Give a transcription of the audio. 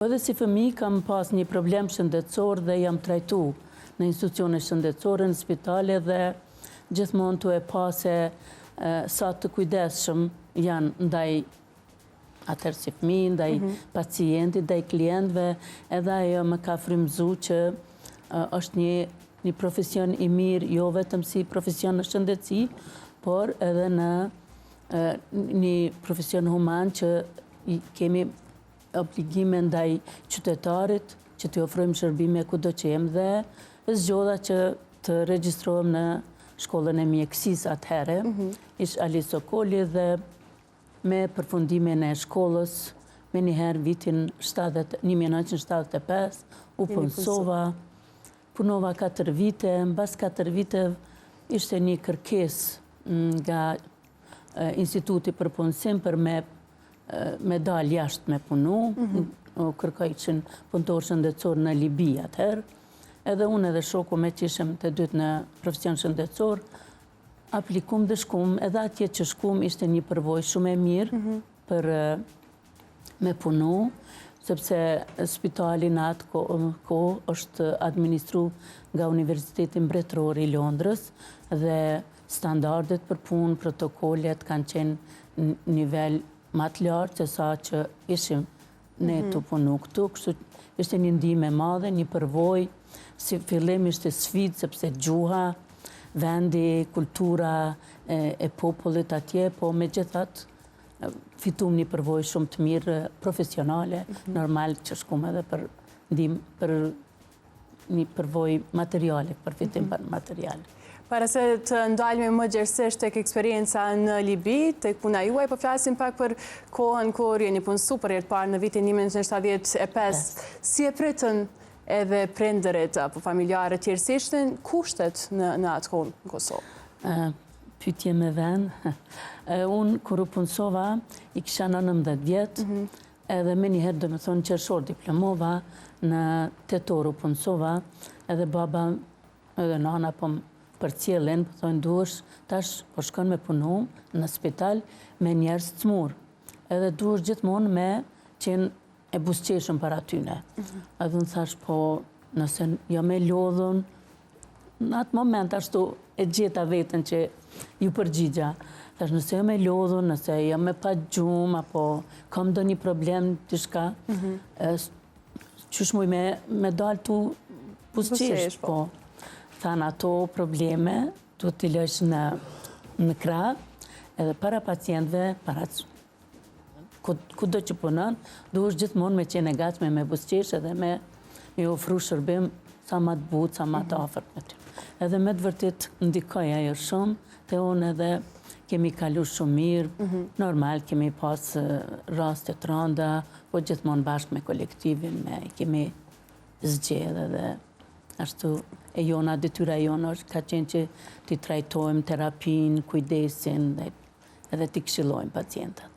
Edhe si fëmijë kam pas një problem shëndetësor dhe jam trajtu në institucione shëndetësore, në spitale dhe gjithmonë tu e pa se sa të kujdesshëm janë ndaj atëherë si fëmijë, ndaj pacientit, ndaj klientëve, edhe ajo më ka frymëzuar që është një profesion i mirë, jo vetëm si profesion në shëndetësi, por edhe në një profesion human që kemi obligime ndaj qytetarit që t'i ofrojmë shërbime kudo që jem dhe zgjodha që të regjistrohem në shkollën e mjekësisë atëherë, ish Ali Sokoli dhe me përfundimin e shkollës, me njëherë vitin 1975, u punësova, punova 4 vite, mbas 4 vite ishte një kërkesë nga Instituti për punësim për me dalë jashtë me punu, kërkojnë punëtor shëndetësor në Libi atëherë, edhe unë edhe shoku me që ishëm të dytë në profesion shëndetësor, aplikum dhe shkum, edhe atje që shkum ishte një përvojë shumë e mirë për me punu, sepse spitali në atë kohë është administru nga Universiteti Mbretëror i Londrës dhe standardet për punë, protokollet kanë qenë nivel më të lartë se sa që ishim ne të punu këtu, kështu ishte një ndihmë e madhe, një përvojë, si fillim ishte sfidë sepse gjuha, vendi, kultura e popullit atje, po megjithatë fitum një përvojë shumë të mirë profesionale, normal që shkum edhe për një përvojë materiale, për fitim materiale. Para se të ndalme më gjerësisht tek eksperienca në Libi, tek puna juaj, po flasim pak për kohën kur jeni punësu për herë të parë në vitin 1975. Si e pritën edhe prindërit apo familjarët tjerë, si ishin kushtet në atë kohë në Kosovë? Pyetje me vend. Unë kur u punësova, i kisha 19 vjetë, edhe me njëherë do me thonë qershor diplomova, në tetor u punësova, edhe baba edhe nana po për cilën, po thonë duhesh, tash po shkon me punu në spital me njerëz të smur. Edhe duhesh gjithmonë me qenë e buzëqeshëm para tyne. Edhe në thash, po nëse jo me lodhun, në atë moment ashtu e gjeta vetën që ju përgjigja. Thash, nëse jo me lodhun, nëse jo me pa gjumë, apo kam do një problem të shka, qysh muj me dalë tu buzëqesh, po. Thanë ato probleme, du t'i lësh në krah, edhe para pacientëve, para kudo që punon, duhesh gjithmonë me qenë e gatshme me buzëqesh edhe me ofru shërbim sa ma të butë, sa ma të afërt me ty. Edhe me të vërtet ndikoj ajo shumë, te unë edhe kemi kalu shumë mirë, normal kemi pas raste të rënda, po gjithmonë bashkë me kolektivin, kemi zgjedhë edhe ashtu e jona, detyra jona ka qenë që t'i trajtojmë terapin, kujdesin edhe t'i këshillojmë pacientat.